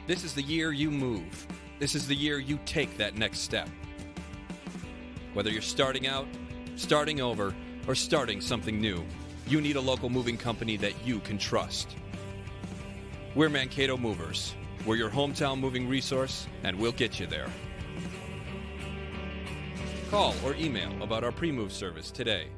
This is the year you move. This is the year you take that next step. Whether you're starting out, starting over, or starting something new, you need a local moving company that you can trust. We're Mankato Movers. We're your hometown moving resource, and we'll get you there. Call or email about our pre-move service today.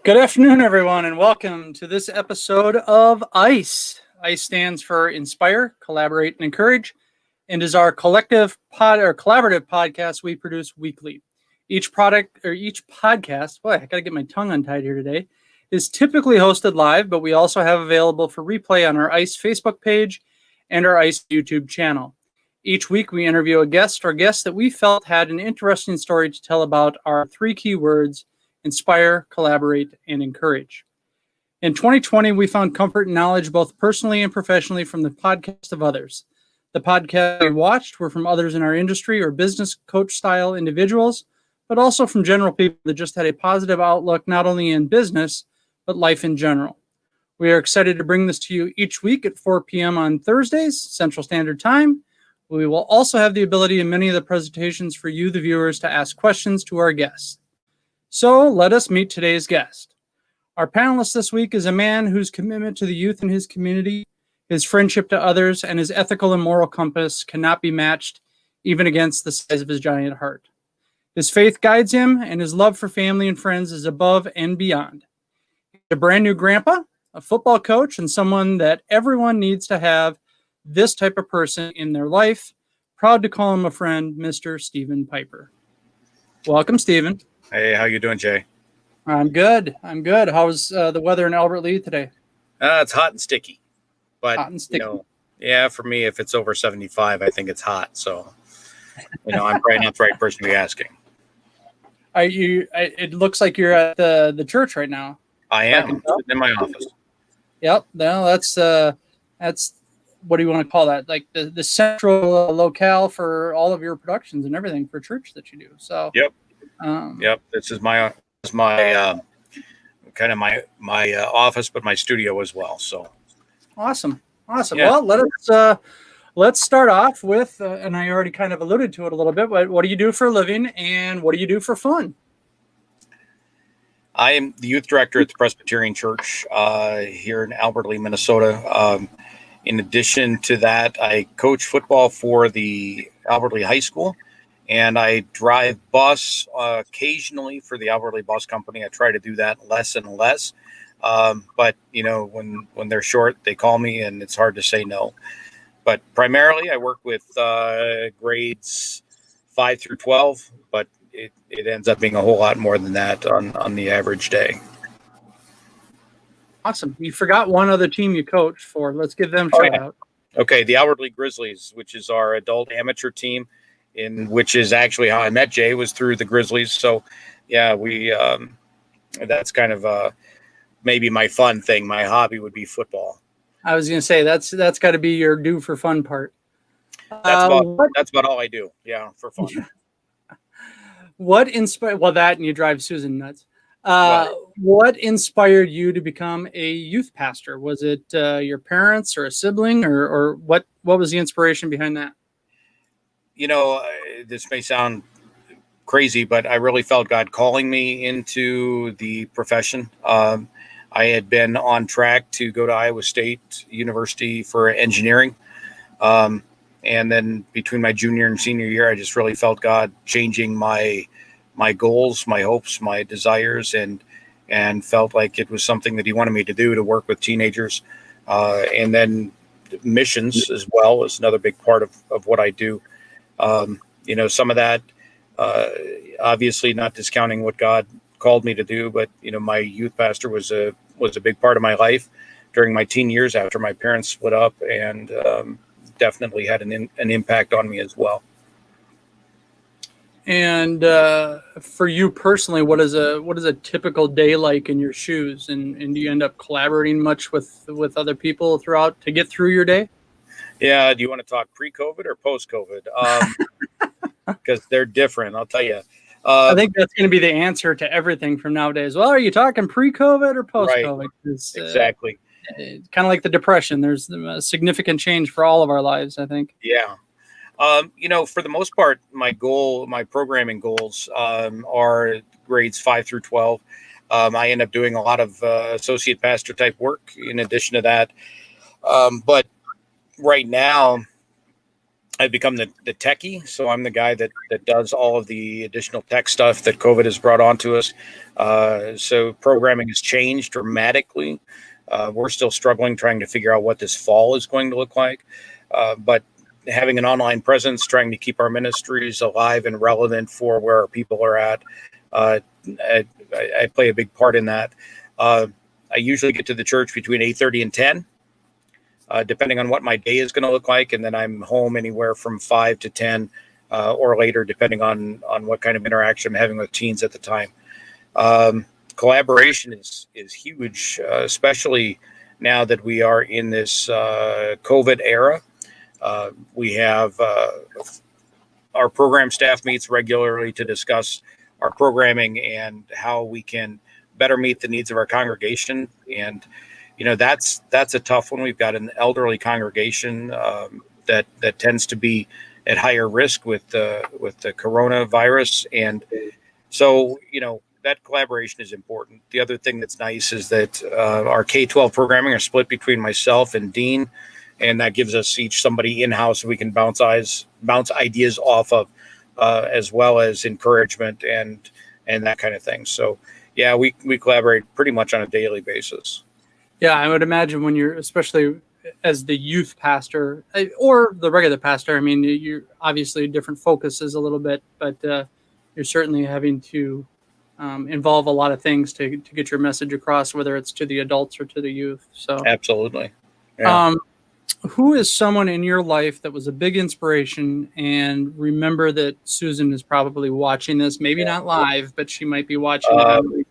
Good afternoon, everyone, and welcome to this episode of I.C.E. I.C.E. stands for Inspire, Collaborate, and Encourage, and is our collaborative podcast we produce weekly. Each podcast, boy, I got to get my tongue untied here today, is typically hosted live, but we also have available for replay on our I.C.E. Facebook page and our I.C.E. YouTube channel. Each week, we interview a guest or guests that we felt had an interesting story to tell about our three key words: inspire, collaborate, and encourage. In 2020, we found comfort and knowledge both personally and professionally from the podcast of others. The podcasts we watched were from others in our industry or business coach-style individuals, but also from general people that just had a positive outlook not only in business, but life in general. We are excited to bring this to you each week at 4 p.m. on Thursdays, Central Standard Time. We will also have the ability in many of the presentations for you, the viewers, to ask questions to our guests. So let us meet today's guest. Our panelist this week is a man whose commitment to the youth in his community, his friendship to others, and his ethical and moral compass cannot be matched even against the size of his giant heart. His faith guides him, and his love for family and friends is above and beyond. He's a brand new grandpa, a football coach, and someone that everyone needs to have this type of person in their life. Proud to call him a friend, Mr. Stephen Piper. Welcome, Stephen. Hey, how you doing, Jay? I'm good. How's the weather in Albert Lea today? It's hot and sticky. But, Hot and sticky. For me, if it's over 75, I think it's hot. So, I'm probably not the right person to be asking. Are you? It looks like you're at the church right now. I am in my office. Yep. No, that's what do you want to call that? Like the central locale for all of your productions and everything for church that you do. So. Yep. This is my kind of my office, but my studio as well. So awesome. Yeah. Well, let's start off with, and I already kind of alluded to it a little bit, but what do you do for a living and what do you do for fun? I am the youth director at the Presbyterian Church here in Albert Lea, Minnesota. In addition to that, I coach football for the Albert Lea High School. And I drive bus occasionally for the Albert Lea Bus Company. I try to do that less and less. But, when they're short, they call me and it's hard to say no. But primarily I work with grades 5 through 12, but it ends up being a whole lot more than that on the average day. Awesome. You forgot one other team you coached for. Let's give them a shout out. Okay, the Albert Lea Grizzlies, which is our adult amateur team. Which is actually how I met Jay, was through the Grizzlies. So, yeah, we that's kind of maybe my fun thing. My hobby would be football. I was going to say that's got to be your do for fun part. That's about all I do. Yeah, for fun. What inspired? Well, that and you drive Susan nuts. What inspired you to become a youth pastor? Was it your parents or a sibling, or what was the inspiration behind that? This may sound crazy, but I really felt God calling me into the profession. I had been on track to go to Iowa State University for engineering. And then between my junior and senior year, I just really felt God changing my goals, my hopes, my desires, and felt like it was something that he wanted me to do, to work with teenagers. And then missions as well is another big part of what I do. Some of that, obviously not discounting what God called me to do, but, my youth pastor was a big part of my life during my teen years after my parents split up, and definitely had an impact on me as well. And for you personally, what is a typical day like in your shoes? And do you end up collaborating much with other people throughout to get through your day? Yeah. Do you want to talk pre-COVID or post-COVID? Because they're different. I'll tell you. I think that's going to be the answer to everything from nowadays. Well, are you talking pre-COVID or Right. post-COVID? Exactly. Kind of like the Depression. There's a significant change for all of our lives, I think. Yeah. For the most part, my programming goals are grades 5 through 12. I end up doing a lot of associate pastor type work in addition to that. But right now, I've become the techie. So I'm the guy that does all of the additional tech stuff that COVID has brought onto us. So programming has changed dramatically. We're still struggling trying to figure out what this fall is going to look like. But having an online presence, trying to keep our ministries alive and relevant for where our people are at, I play a big part in that. I usually get to the church between 8:30 and 10. Depending on what my day is going to look like. And then I'm home anywhere from 5 to 10 or later, depending on what kind of interaction I'm having with teens at the time. Collaboration is huge, especially now that we are in this COVID era. We have our program staff meets regularly to discuss our programming and how we can better meet the needs of our congregation. And that's a tough one. We've got an elderly congregation that tends to be at higher risk with the coronavirus, and so that collaboration is important. The other thing that's nice is that our K-12 programming are split between myself and Dean, and that gives us each somebody in-house we can bounce ideas off of, as well as encouragement and that kind of thing. So yeah, we collaborate pretty much on a daily basis. Yeah, I would imagine when you're, especially as the youth pastor or the regular pastor, I mean, you're obviously different focuses a little bit, but you're certainly having to involve a lot of things to get your message across, whether it's to the adults or to the youth. So absolutely. Yeah. Who is someone in your life that was a big inspiration? And remember that Susan is probably watching this, maybe not live, but she might be watching it.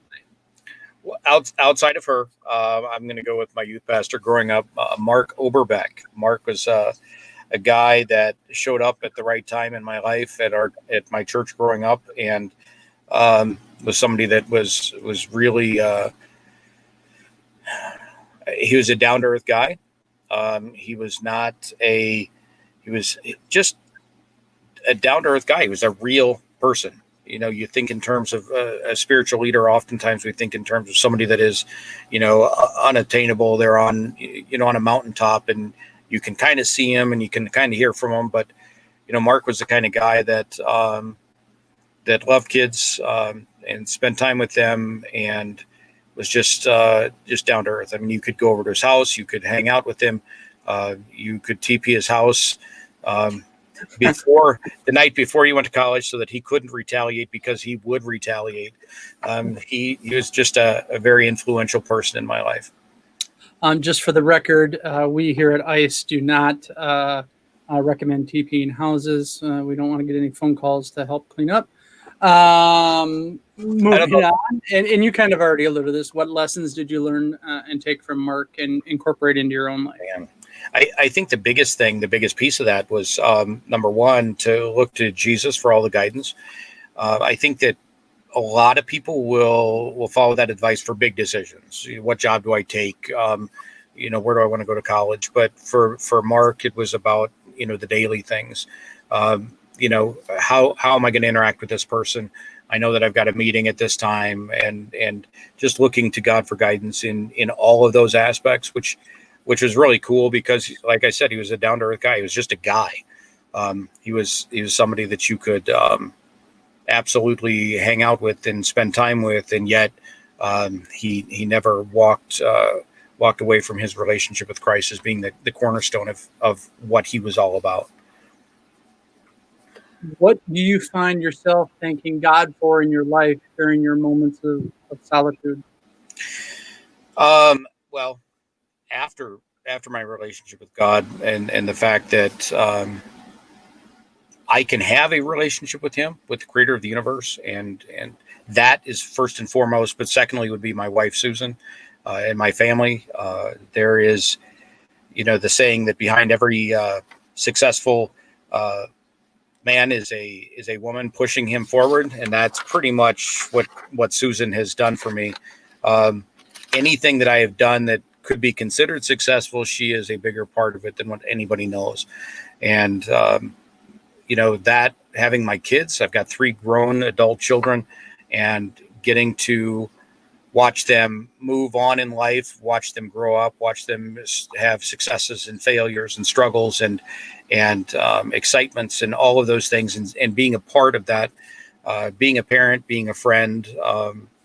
Outside of her, I'm going to go with my youth pastor growing up, Mark Oberbeck. Mark was a guy that showed up at the right time in my life at my church growing up, and was somebody that was really he was a down to earth guy. He was just a down to earth guy. He was a real person. You think in terms of a spiritual leader. Oftentimes we think in terms of somebody that is, unattainable. They're on a mountaintop, and you can kind of see him and you can kind of hear from him. But, Mark was the kind of guy that loved kids and spent time with them, and was just down to earth. I mean, you could go over to his house, you could hang out with him, you could TP his house. Before the night before he went to college, so that he couldn't retaliate, because he would retaliate. He was just a very influential person in my life. Just for the record, we here at I.C.E. do not recommend TPing houses. We don't want to get any phone calls to help clean up. Moving on, and you kind of already alluded to this. What lessons did you learn and take from Mark and incorporate into your own life? Man. I think the biggest piece of that was, number one, to look to Jesus for all the guidance. I think that a lot of people will follow that advice for big decisions. What job do I take? Where do I want to go to college? But for Mark, it was about, the daily things. How am I going to interact with this person? I know that I've got a meeting at this time, and just looking to God for guidance in all of those aspects, which was really cool, because, like I said, he was a down to earth guy. He was just a guy. He was somebody that you could absolutely hang out with and spend time with, and yet he never walked away from his relationship with Christ as being the cornerstone of what he was all about. What do you find yourself thanking God for in your life during your moments of solitude? Well, after my relationship with God, and the fact that I can have a relationship with him, with the creator of the universe, and that is first and foremost. But secondly would be my wife, Susan, and my family. There is the saying that behind every successful man is a woman pushing him forward, and that's pretty much what Susan has done for me. Anything that I have done that could be considered successful, she is a bigger part of it than what anybody knows. And that having my kids, I've got 3 grown adult children, and getting to watch them move on in life, watch them grow up, watch them have successes and failures and struggles and excitements and all of those things, and being a part of that, being a parent, being a friend,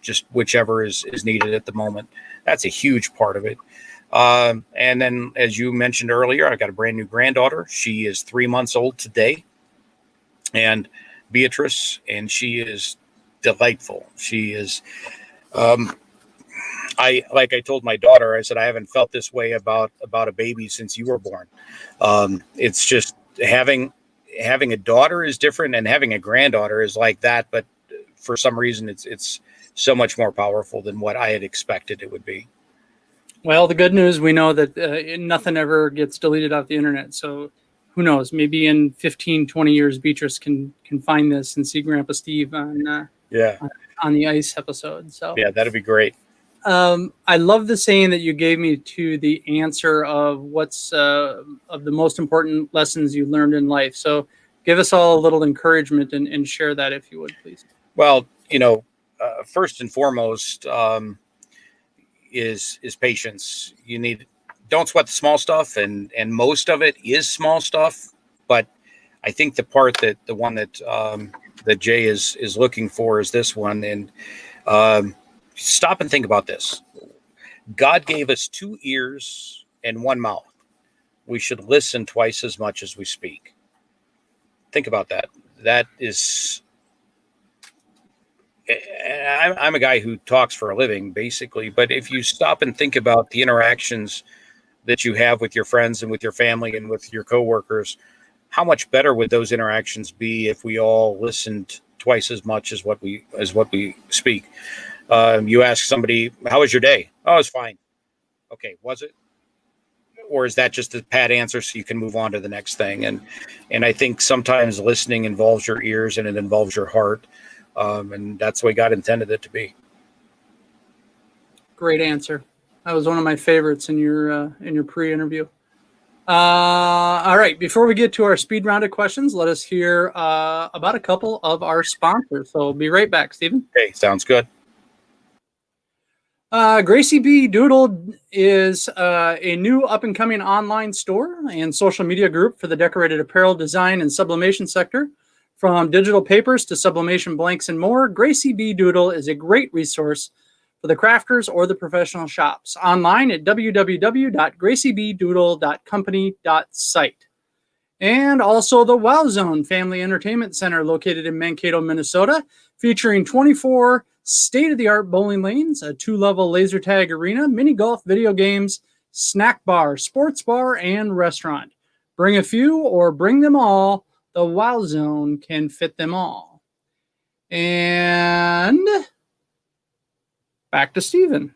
just whichever is needed at the moment. That's a huge part of it. And then, as you mentioned earlier, I got a brand new granddaughter. She is 3 months old today, and Beatrice, and she is delightful. She is, like I told my daughter, I said, I haven't felt this way about a baby since you were born. It's just having a daughter is different, and having a granddaughter is like that. But for some reason, it's so much more powerful than what I had expected it would be. Well, the good news, we know that nothing ever gets deleted off the internet. So who knows? Maybe in 15, 20 years, Beatrice can find this and see Grandpa Steve on the ICE episode. So yeah, that'd be great. I love the saying that you gave me to the answer of what's of the most important lessons you learned in life. So give us all a little encouragement and share that, if you would, please. Well, first and foremost, is patience. Don't sweat the small stuff, and most of it is small stuff. But I think the one that Jay is looking for is this one. And stop and think about this. God gave us 2 ears and 1 mouth. We should listen twice as much as we speak. Think about that. That is, I'm a guy who talks for a living, basically. But if you stop and think about the interactions that you have with your friends and with your family and with your coworkers, how much better would those interactions be if we all listened twice as much as what we speak? You ask somebody, how was your day? Oh, it's fine. Okay, was it? Or is that just a pat answer so you can move on to the next thing? And I think sometimes listening involves your ears and it involves your heart. And that's the way God intended it to be. Great answer. That was one of my favorites in your pre-interview. All right. Before we get to our speed round of questions, let us hear about a couple of our sponsors. So be right back, Stephen. Okay, sounds good. Gracie B. Doodle is a new up-and-coming online store and social media group for the decorated apparel design and sublimation sector. From digital papers to sublimation blanks and more, Gracie B. Doodle is a great resource for the crafters or the professional shops. Online at www.graciebdoodle.company.site. And also the Wow Zone Family Entertainment Center located in Mankato, Minnesota, featuring 24 state-of-the-art bowling lanes, a 2-level laser tag arena, mini golf, video games, snack bar, sports bar, and restaurant. Bring a few or bring them all. The Wow Zone can fit them all. And back to Stephen.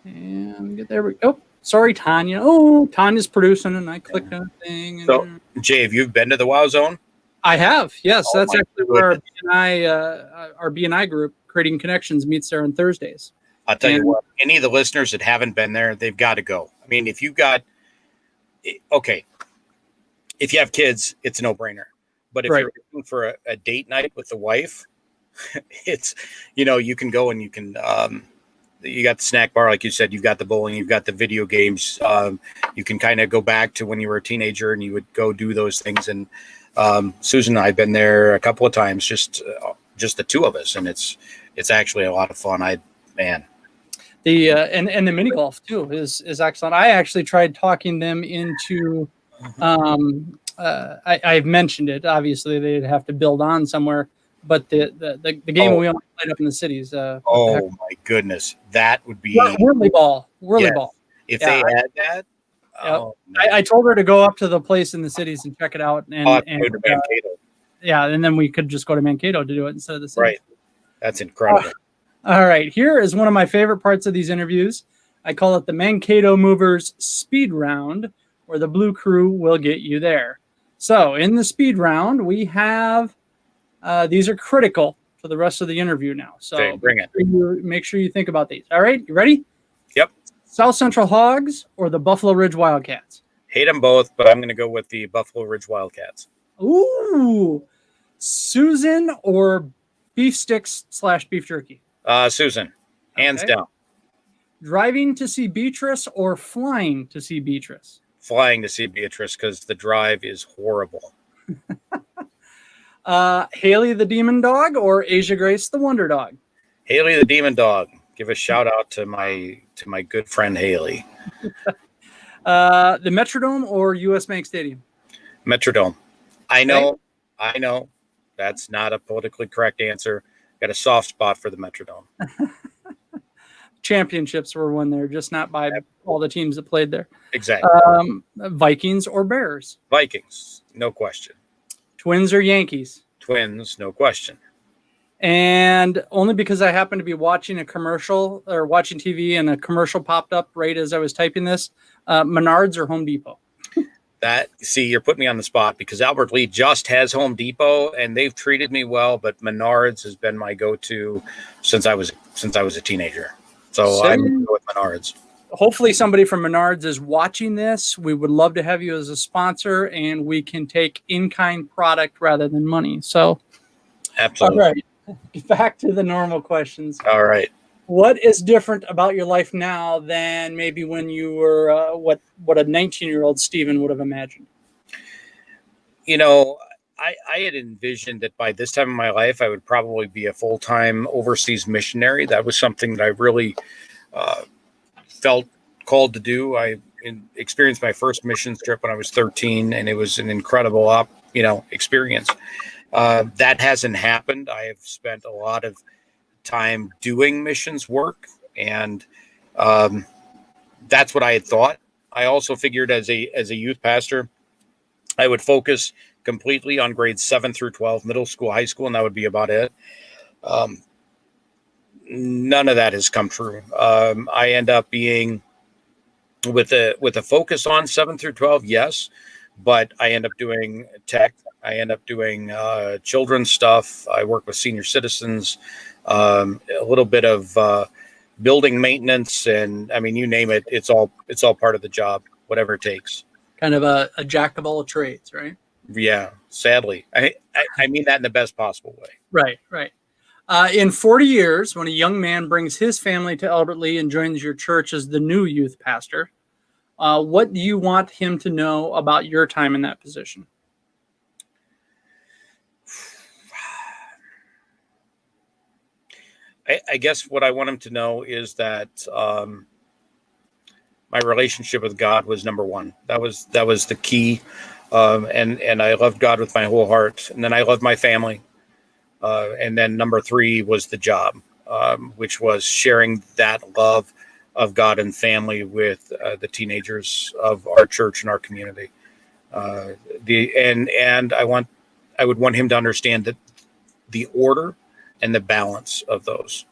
And there we go. Sorry, Tanya. Oh, Tanya's producing, and I clicked on a thing. And so, Jay, have you been to the Wow Zone? I have, yes. Oh, that's actually where our BNI group, Creating Connections, meets there on Thursdays. I'll tell you what, any of the listeners that haven't been there, they've got to go. I mean, if you have kids, it's a no-brainer. But if you're looking for a date night with the wife, it's, you can go and you can, you got the snack bar, like you said, you've got the bowling, you've got the video games. You can kind of go back to when you were a teenager and you would go do those things. And Susan and I have been there a couple of times, just the two of us, and it's actually a lot of fun. The and the mini golf too is excellent. I actually tried talking them into. I've mentioned it. Obviously, they'd have to build on somewhere, but the game we only played up in the cities. Oh my goodness, that would be Whirly ball. If they had that. Oh, I told her to go up to the place in the cities and check it out, and go to Mankato. And then we could just go to Mankato to do it instead of the city. Right, that's incredible. All right, here is one of my favorite parts of these interviews. I call it the Mankato Movers Speed Round, where the Blue Crew will get you there. So in the speed round, we have, these are critical for the rest of the interview now. So Okay, bring it. make sure you think about these. All right, you ready? Yep. South Central Hogs or the Buffalo Ridge Wildcats? Hate them both, but I'm going to go with the Buffalo Ridge Wildcats. Ooh, Susan or beef sticks / beef jerky? Susan, hands Okay. down. Driving to see Beatrice or flying to see Beatrice? Flying to see Beatrice because the drive is horrible. Haley the Demon Dog or Asia Grace the Wonder Dog? Haley the Demon Dog. Give a shout out to my good friend Haley. The Metrodome or US Bank Stadium? Metrodome. I know. That's not a politically correct answer. Got a soft spot for the Metrodome. Championships were won there, just not by all the teams that played there. Exactly. Vikings or Bears? Vikings, no question. Twins or Yankees? Twins, no question. And only because I happened to be watching a commercial or watching TV and a commercial popped up right as I was typing this, Menards or Home Depot? You're putting me on the spot because Albert Lee just has Home Depot and they've treated me well, but Menards has been my go-to since I was a teenager. So I'm going to go with Menards. Hopefully somebody from Menards is watching this. We would love to have you as a sponsor, and we can take in-kind product rather than money. So, absolutely. All right, back to the normal questions. All right. What is different about your life now than maybe when you were what a 19-year-old Stephen would have imagined? You know, I had envisioned that by this time in my life, I would probably be a full-time overseas missionary. That was something that I really felt called to do. I experienced my first missions trip when I was 13, and it was an incredible, experience. That hasn't happened. I have spent a lot of time doing missions work, and that's what I had thought. I also figured as a youth pastor, I would focus completely on grades 7 through 12, middle school, high school, and that would be about it. None of that has come true. I end up being with a focus on 7 through 12, yes, but I end up doing tech. I end up doing children's stuff. I work with senior citizens, a little bit of building maintenance, and I mean, you name it. It's all part of the job, whatever it takes. Kind of a jack of all trades, right? Yeah, sadly. I mean that in the best possible way. Right. In 40 years, when a young man brings his family to Albert Lee and joins your church as the new youth pastor, what do you want him to know about your time in that position? I guess what I want him to know is that my relationship with God was number one. That was the key. And I loved God with my whole heart. And then I loved my family. And then number 3 was the job, which was sharing that love of God and family with the teenagers of our church and our community. And I would want him to understand that the order and the balance of those.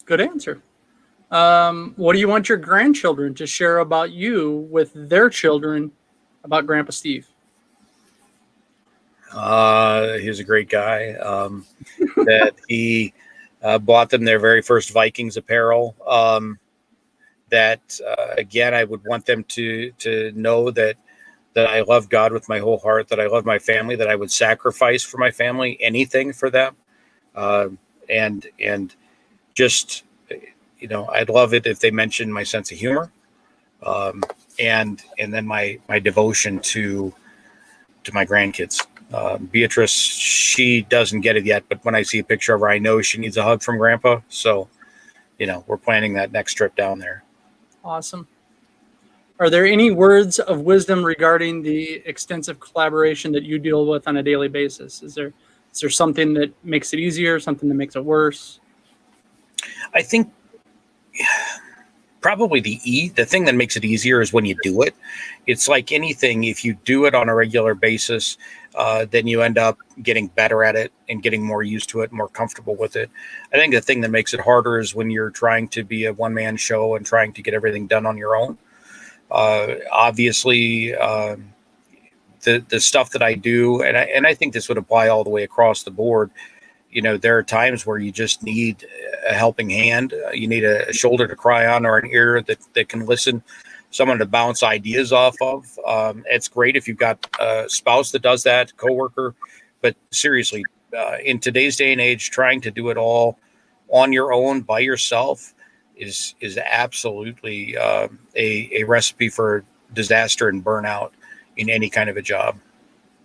Good answer. What do you want your grandchildren to share about you with their children about Grandpa Steve? He's a great guy. That he bought them their very first Vikings apparel. Again, I would want them to know that I love God with my whole heart, that I love my family, that I would sacrifice for my family, anything for them. And just, I'd love it if they mentioned my sense of humor. And then my devotion to my grandkids. Beatrice, she doesn't get it yet, but when I see a picture of her, I know she needs a hug from Grandpa. So, we're planning that next trip down there. Awesome. Are there any words of wisdom regarding the extensive collaboration that you deal with on a daily basis? Is there something that makes it easier, something that makes it worse? I think probably the thing that makes it easier is when you do it. It's like anything, if you do it on a regular basis, then you end up getting better at it and getting more used to it, more comfortable with it. I think the thing that makes it harder is when you're trying to be a one-man show and trying to get everything done on your own. Obviously, the stuff that I do, and I think this would apply all the way across the board. There are times where you just need a helping hand. You need a shoulder to cry on, or an ear that can listen, someone to bounce ideas off of. It's great if you've got a spouse that does that, coworker. But seriously, in today's day and age, trying to do it all on your own by yourself is absolutely a recipe for disaster and burnout in any kind of a job.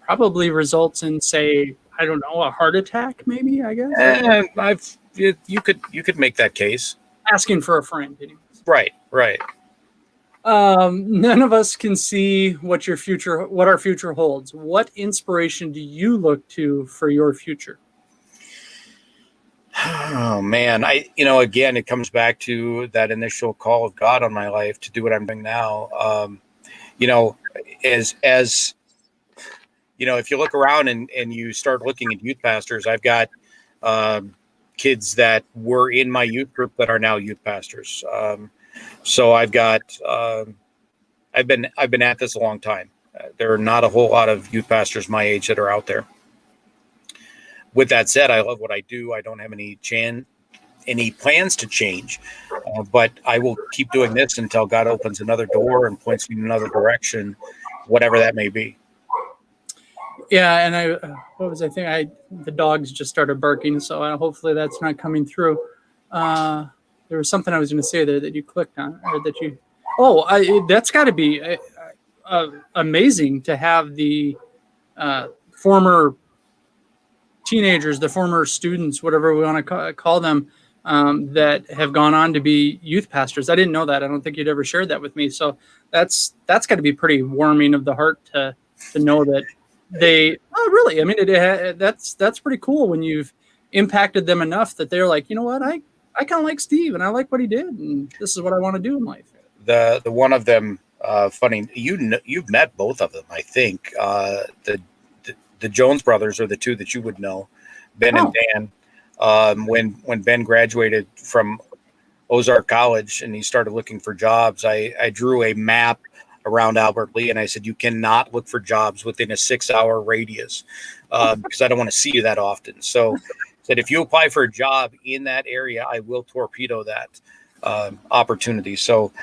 Probably results in, say, I don't know, a heart attack, maybe, I guess. You could make that case. Asking for a friend, anyways. Right. None of us can see what our future holds. What inspiration do you look to for your future? Oh man, again, it comes back to that initial call of God on my life to do what I'm doing now. As if you look around and you start looking at youth pastors, I've got kids that were in my youth group that are now youth pastors. So I've got I've been at this a long time. There are not a whole lot of youth pastors my age that are out there. With that said, I love what I do. I don't have any plans to change, but I will keep doing this until God opens another door and points me in another direction, whatever that may be. Yeah, and the dogs just started barking, so hopefully that's not coming through. There was something I was going to say there that you clicked on, or that you. That's got to be amazing to have the former teenagers, the former students, whatever we want to call them, that have gone on to be youth pastors. I didn't know that. I don't think you'd ever shared that with me. So that's got to be pretty warming of the heart to know that they. Oh, really? I mean, that's pretty cool when you've impacted them enough that they're like, you know what, I kind of like Steve and I like what he did, and this is what I want to do in life. The one of them, funny, you've met both of them, I think. The Jones brothers are the two that you would know, Ben and Dan. When Ben graduated from Ozark College and he started looking for jobs, I drew a map around Albert Lee and I said, you cannot look for jobs within a 6-hour radius because I don't want to see you that often. So I said, if you apply for a job in that area, I will torpedo that opportunity. So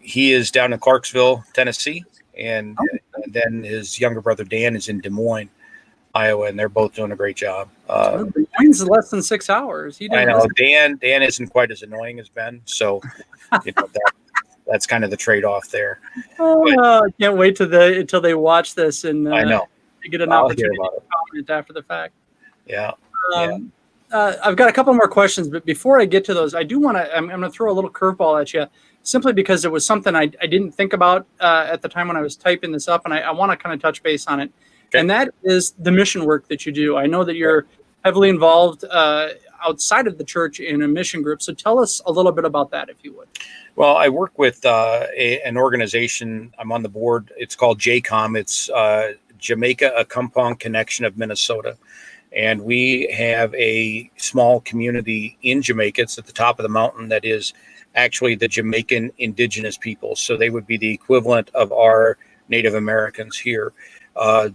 he is down in Clarksville, Tennessee. And then his younger brother Dan is in Des Moines, Iowa, and they're both doing a great job. Des Moines is less than 6 hours. I know Dan isn't quite as annoying as Ben, so that's kind of the trade-off there. I can't wait until they watch this and I know get an opportunity to comment after the fact. Yeah. I've got a couple more questions, but before I get to those, I'm going to throw a little curveball at you, simply because it was something I didn't think about at the time when I was typing this up, and I want to kind of touch base on it. Okay. And that is the mission work that you do. I know that you're heavily involved outside of the church in a mission group. So tell us a little bit about that, if you would. Well, I work with an organization. I'm on the board. It's called JCOM. It's Jamaica Accompong Connection of Minnesota. And we have a small community in Jamaica. It's at the top of the mountain that is actually the Jamaican indigenous people. So they would be the equivalent of our Native Americans here.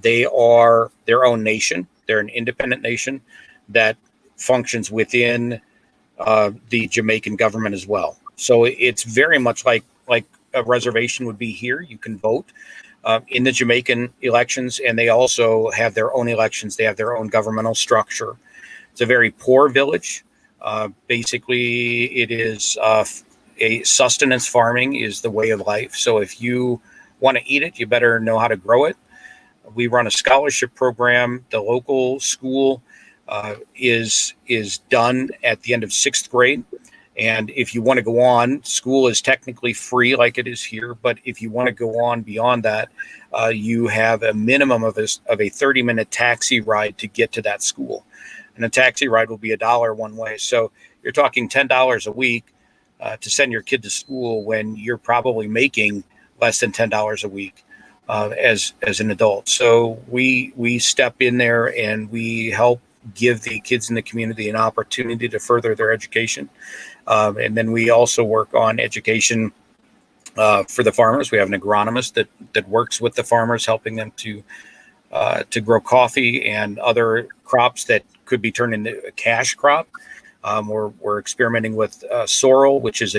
They are their own nation. They're an independent nation that functions within the Jamaican government as well. So it's very much like a reservation would be here. You can vote in the Jamaican elections, and they also have their own elections. They have their own governmental structure. It's a very poor village. Basically, it is a sustenance farming is the way of life. So if you want to eat it, you better know how to grow it. We run a scholarship program. The local school is done at the end of 6th grade. And if you want to go on, school is technically free like it is here. But if you want to go on beyond that, you have a minimum of a 30-minute taxi ride to get to that school. And a taxi ride will be $1 one way. So you're talking $10 a week to send your kid to school when you're probably making less than $10 a week as an adult. So we step in there and we help give the kids in the community an opportunity to further their education. And then we also work on education for the farmers. We have an agronomist that works with the farmers, helping them to grow coffee and other crops that could be turned into a cash crop. We're experimenting with sorrel, which is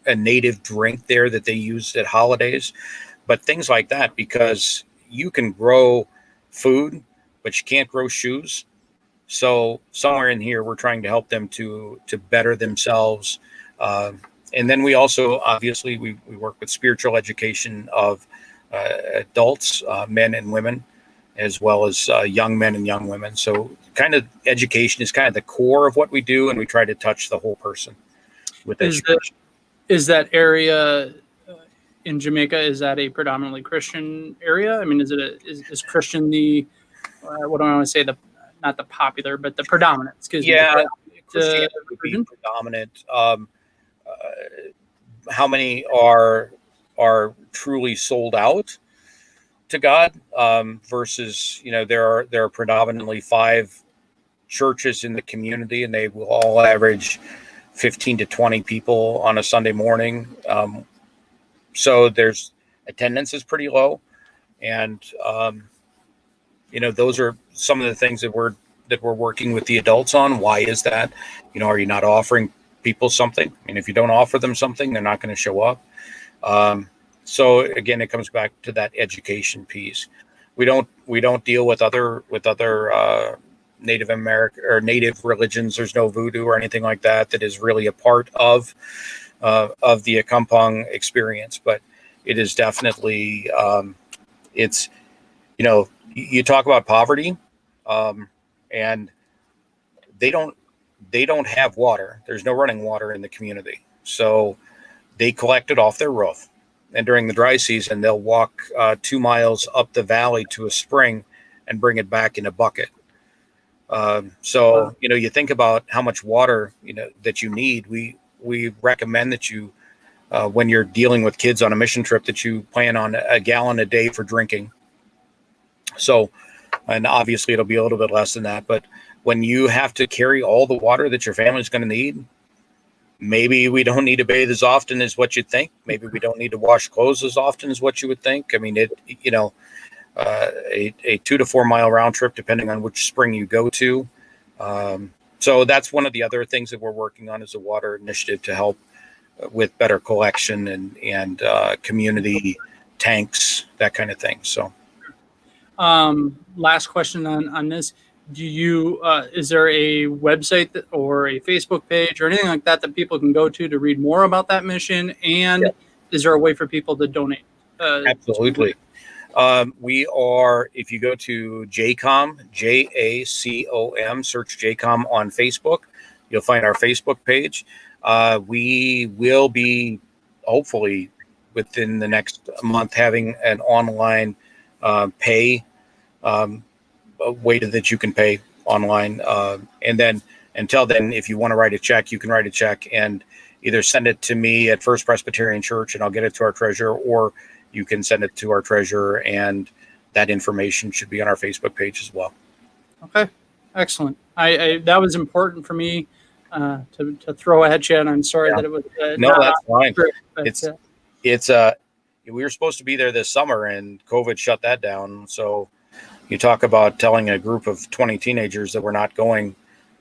a native drink there that they use at holidays, but things like that, because you can grow food, but you can't grow shoes. So somewhere in here, we're trying to help them to better themselves. And then we also, obviously, we work with spiritual education of adults, men and women, as well as young men and young women. So kind of education is kind of the core of what we do, and we try to touch the whole person with education. Is that area in Jamaica, is that a predominantly Christian area? I mean, is Christian the, what do I want to say, not the popular, but the predominant, excuse me. Yeah, Christianity would be predominant. How many are truly sold out to God versus, there are predominantly 5 churches in the community, and they will all average 15 to 20 people on a Sunday morning. So there's attendance is pretty low, and those are some of the things that we're working with the adults on. Why is that? Are you not offering people something? I mean, if you don't offer them something, they're not going to show up. So again, it comes back to that education piece. We don't deal with other Native American or Native religions. There's no voodoo or anything like that is really a part of the Akampong experience, but it is definitely it's you talk about poverty, and they don't have water. There's no running water in the community, so they collect it off their roof. And during the dry season, they'll walk 2 miles up the valley to a spring and bring it back in a bucket. So you think about how much water that you need. We recommend that you, when you're dealing with kids on a mission trip, that you plan on a gallon a day for drinking. So, and obviously it'll be a little bit less than that, but when you have to carry all the water that your family's going to need, maybe we don't need to bathe as often as what you'd think. Maybe we don't need to wash clothes as often as what you would think. I mean, a 2 to 4 mile round trip, depending on which spring you go to. So that's one of the other things that we're working on, is a water initiative to help with better collection and community tanks, that kind of thing. So, last question on this. Do you, is there a website or a Facebook page or anything like that people can go to read more about that mission? And is there a way for people to donate? Absolutely. We are, if you go to JACOM, JACOM, search JACOM on Facebook, you'll find our Facebook page. We will be, hopefully, within the next month, having an online pay way that you can pay online. And then until then, if you want to write a check, you can write a check and either send it to me at First Presbyterian Church and I'll get it to our treasurer, or you can send it to our treasurer, and that information should be on our Facebook page as well. Okay, excellent. I that was important for me to throw at you, and I'm sorry that it was no, that's fine. Script, but, it's we were supposed to be there this summer, and COVID shut that down. So you talk about telling a group of 20 teenagers that we're not going.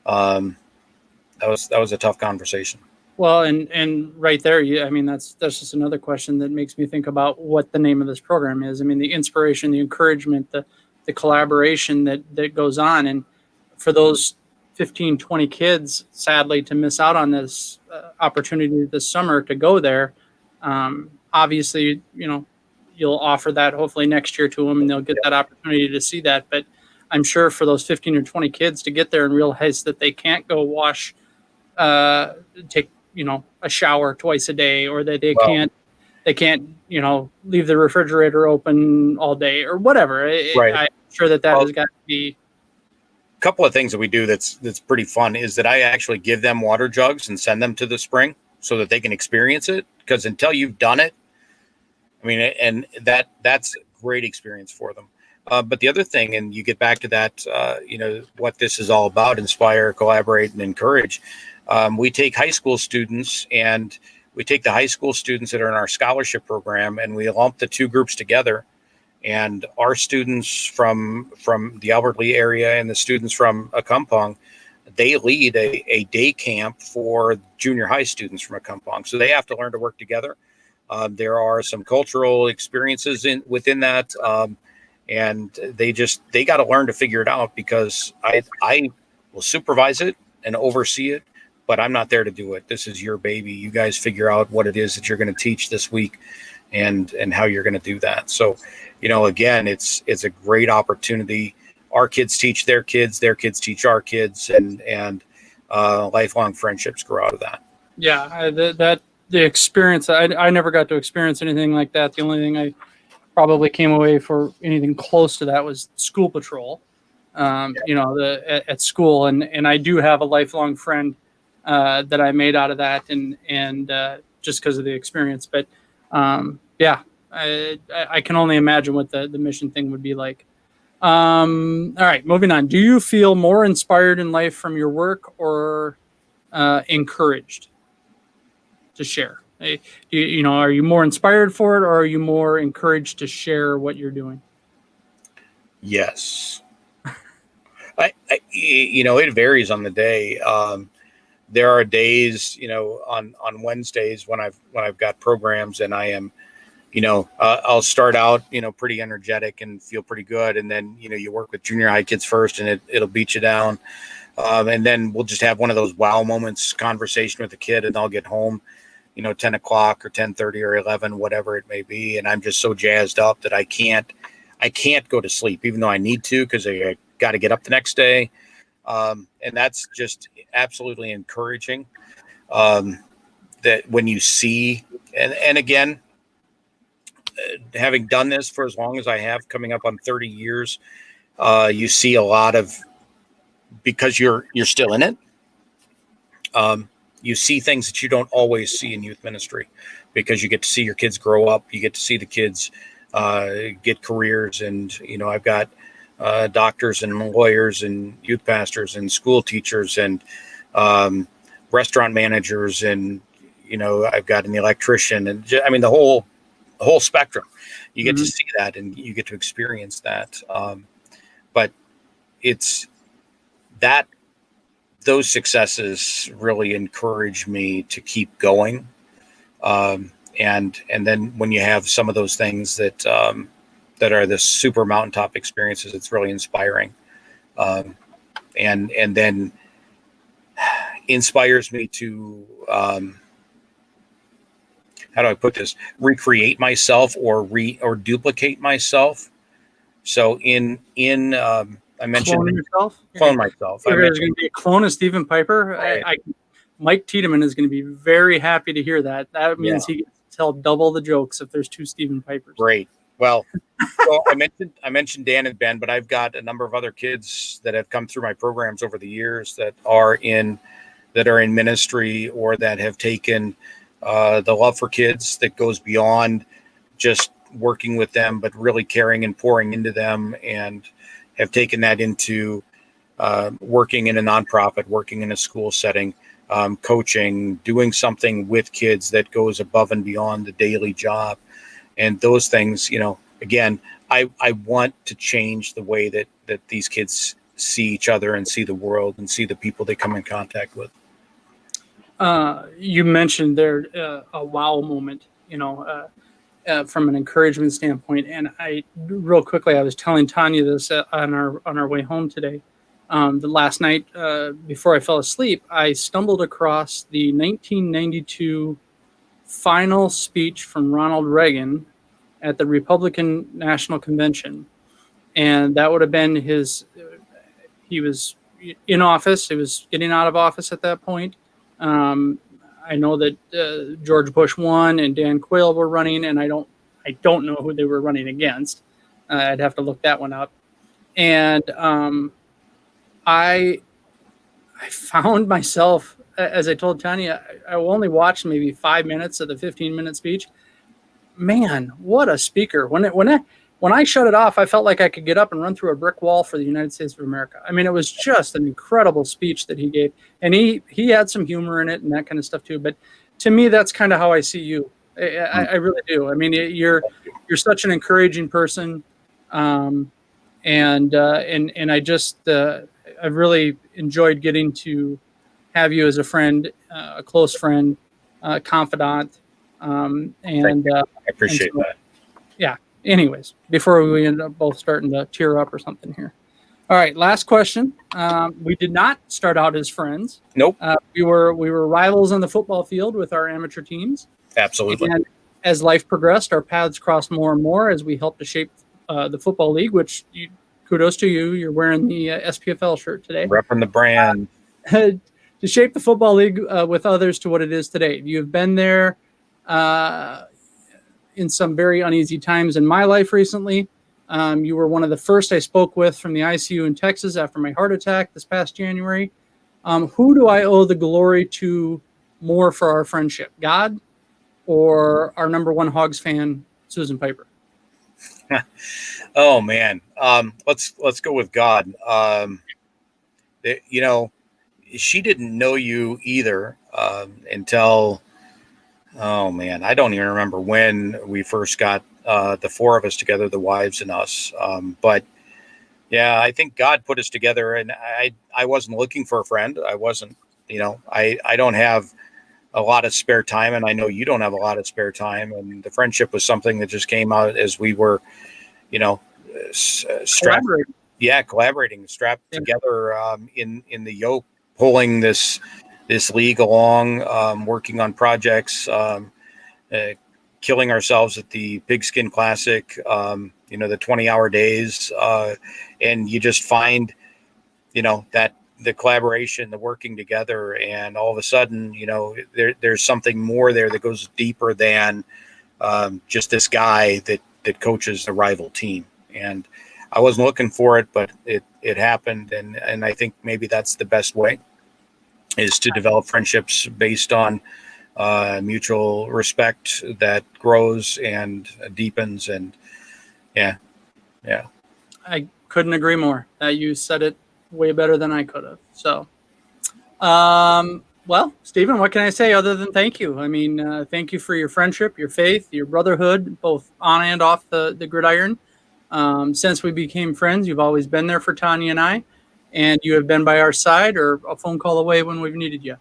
That was a tough conversation. Well, and right there, I mean, that's just another question that makes me think about what the name of this program is. I mean, the inspiration, the encouragement, the collaboration that goes on. And for those 15, 20 kids, sadly, to miss out on this opportunity this summer to go there, obviously, you'll offer that hopefully next year to them, and they'll get that opportunity to see that. But I'm sure for those 15 or 20 kids to get there and realize that they can't go wash, take, a shower twice a day, or that they can't, leave the refrigerator open all day or whatever. Right. I'm sure that has got to be. A couple of things that we do that's pretty fun is that I actually give them water jugs and send them to the spring. so that they can experience it. Because until you've done it, I mean, and that's a great experience for them. But the other thing, and you get back to that, what this is all about: inspire, collaborate, and encourage. We take high school students, and we take the high school students that are in our scholarship program, and we lump the two groups together. And our students from the Albert Lee area and the students from Akumpong, they lead a day camp for junior high students from Akumpong. So they have to learn to work together. There are some cultural experiences within that, and they got to learn to figure it out, because I will supervise it and oversee it, but I'm not there to do it. This is your baby. You guys figure out what it is that you're going to teach this week, and how you're going to do that. So, again, it's a great opportunity. Our kids teach their kids teach our kids, and lifelong friendships grow out of that. Yeah, the experience, I never got to experience anything like that. The only thing I probably came away for anything close to that was school patrol, at school. And I do have a lifelong friend that I made out of that, and just because of the experience. But yeah, I can only imagine what the mission thing would be like. All right, moving on. Do you feel more inspired in life from your work, or encouraged to share? Are you more inspired for it, or are you more encouraged to share what you're doing? Yes. It varies on the day. There are days, on Wednesdays when I've got programs, and I am, I'll start out, pretty energetic and feel pretty good. And then, you work with junior high kids first, and it'll beat you down. And then we'll just have one of those wow moments, conversation with the kid, and I'll get home, 10 o'clock or 10:30 or 11, whatever it may be. And I'm just so jazzed up that I can't go to sleep, even though I need to, because I got to get up the next day. And that's just absolutely encouraging. That when you see, and again, having done this for as long as I have, coming up on 30 years, you see a lot of, because you're still in it. You see things that you don't always see in youth ministry, because you get to see your kids grow up. You get to see the kids get careers. And, I've got doctors and lawyers and youth pastors and school teachers and restaurant managers. And, I've got an electrician, and the whole spectrum. You get to see that, and you get to experience that. But it's that, those successes really encourage me to keep going. And then when you have some of those things that are the super mountaintop experiences, it's really inspiring. And then inspires me to, how do I put this? Recreate myself, or duplicate myself. So I mentioned Cloning yourself? clone myself. There's going to be a clone of Stephen Piper. Right. Mike Tiedemann is going to be very happy to hear that. That means he gets to tell double the jokes if there's two Stephen Pipers. Great. Well, so I mentioned Dan and Ben, but I've got a number of other kids that have come through my programs over the years that are in ministry, or that have taken the love for kids that goes beyond just working with them, but really caring and pouring into them, and have taken that into working in a nonprofit, working in a school setting, coaching, doing something with kids that goes above and beyond the daily job. And those things, again, I want to change the way that these kids see each other, and see the world, and see the people they come in contact with. You mentioned there a wow moment, from an encouragement standpoint. And real quickly, I was telling Tanya this on our way home today. The last night, before I fell asleep, I stumbled across the 1992 final speech from Ronald Reagan at the Republican National Convention. And that would have been he was in office. He was getting out of office at that point. I know that George Bush won, and Dan Quayle were running, and I don't know who they were running against. I'd have to look that one up. And I found myself as I told Tanya, I only watched maybe 5 minutes of the 15-minute speech. Man, what a speaker! When I shut it off, I felt like I could get up and run through a brick wall for the United States of America. I mean, it was just an incredible speech that he gave, and he had some humor in it and that kind of stuff too. But to me, that's kind of how I see you. I really do. I mean, you're such an encouraging person, and I just I've really enjoyed getting to have you as a friend, a close friend, confidant, and I appreciate and so, that. yeah. Anyways, before we end up both starting to tear up or something here. All right, last question. We did not start out as friends. Nope. We were rivals on the football field with our amateur teams. Absolutely. And as life progressed, our paths crossed more and more as we helped to shape the football league. Which kudos to you. You're wearing the SPFL shirt today. Repping the brand. To shape the football league with others to what it is today. You've been there in some very uneasy times in my life recently. You were one of the first I spoke with from the ICU in Texas after my heart attack this past January. Who do I owe the glory to more for our friendship, God or our number one Hogs fan, Susan Piper? Oh man, let's go with God. She didn't know you either until, oh man, I don't even remember when we first got the four of us together, the wives and us. But yeah, I think God put us together, and I wasn't looking for a friend. I wasn't, I don't have a lot of spare time, and I know you don't have a lot of spare time. And the friendship was something that just came out as we were, collaborating, strapped together in the yoke, pulling this league along, working on projects, killing ourselves at the Pigskin Classic, the 20-hour days, and you just find, that the collaboration, the working together, and all of a sudden, there's something more there that goes deeper than just this guy that coaches the rival team. And I wasn't looking for it, but it happened, and I think maybe that's the best way, is to develop friendships based on mutual respect that grows and deepens. And yeah. I couldn't agree more. You said it way better than I could have. So, well, Stephen, what can I say other than thank you? I mean, thank you for your friendship, your faith, your brotherhood, both on and off the gridiron. Since we became friends, you've always been there for Tanya and I, and you have been by our side or a phone call away when we've needed you.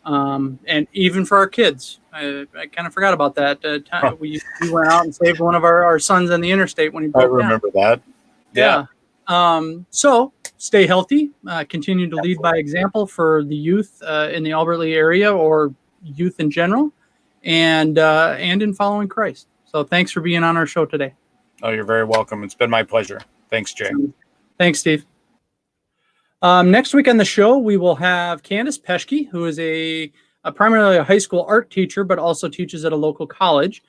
And even for our kids, I kind of forgot about that. We went out and saved one of our sons on the interstate when he broke down. I remember that. Yeah. So stay healthy, continue to lead by example for the youth in the Albert Lee area or youth in general, and in following Christ. So thanks for being on our show today. Oh, you're very welcome. It's been my pleasure. Thanks, Jay. Thanks, Steve. Next week on the show, we will have Candace Peschke, who is primarily a high school art teacher, but also teaches at a local college.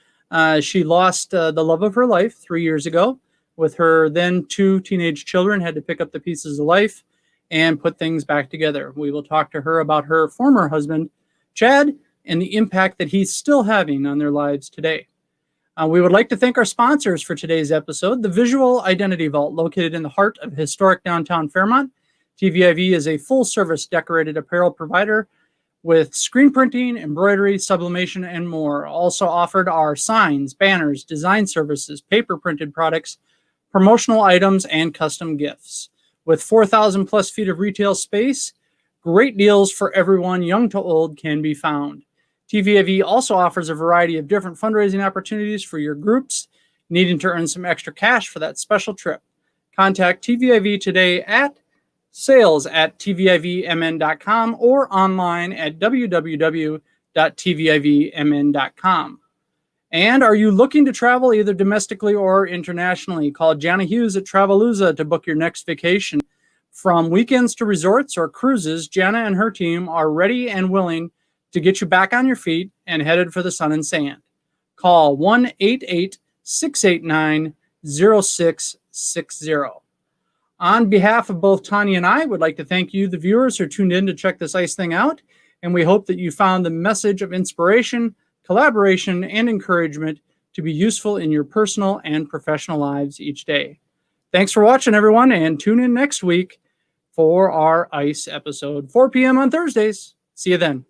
She lost the love of her life 3 years ago. With her then 2 teenage children, had to pick up the pieces of life and put things back together. We will talk to her about her former husband, Chad, and the impact that he's still having on their lives today. We would like to thank our sponsors for today's episode, the Visual Identity Vault, located in the heart of historic downtown Fairmont. TVIV is a full-service decorated apparel provider with screen printing, embroidery, sublimation, and more. Also offered are signs, banners, design services, paper-printed products, promotional items, and custom gifts. With 4,000 plus feet of retail space, great deals for everyone, young to old, can be found. TVIV also offers a variety of different fundraising opportunities for your groups needing to earn some extra cash for that special trip. Contact TVIV today at sales@tvivmn.com or online at www.tvivmn.com. And are you looking to travel either domestically or internationally? Call Jana Hughes at Travelooza to book your next vacation. From weekends to resorts or cruises, Jana and her team are ready and willing to get you back on your feet and headed for the sun and sand. Call 1-888-689-0660. On behalf of both Tanya and I, would like to thank you, the viewers who tuned in to check this ICE thing out. and we hope that you found the message of inspiration, collaboration, and encouragement to be useful in your personal and professional lives each day. Thanks for watching, everyone, and tune in next week for our ICE episode, 4 p.m. on Thursdays. See you then.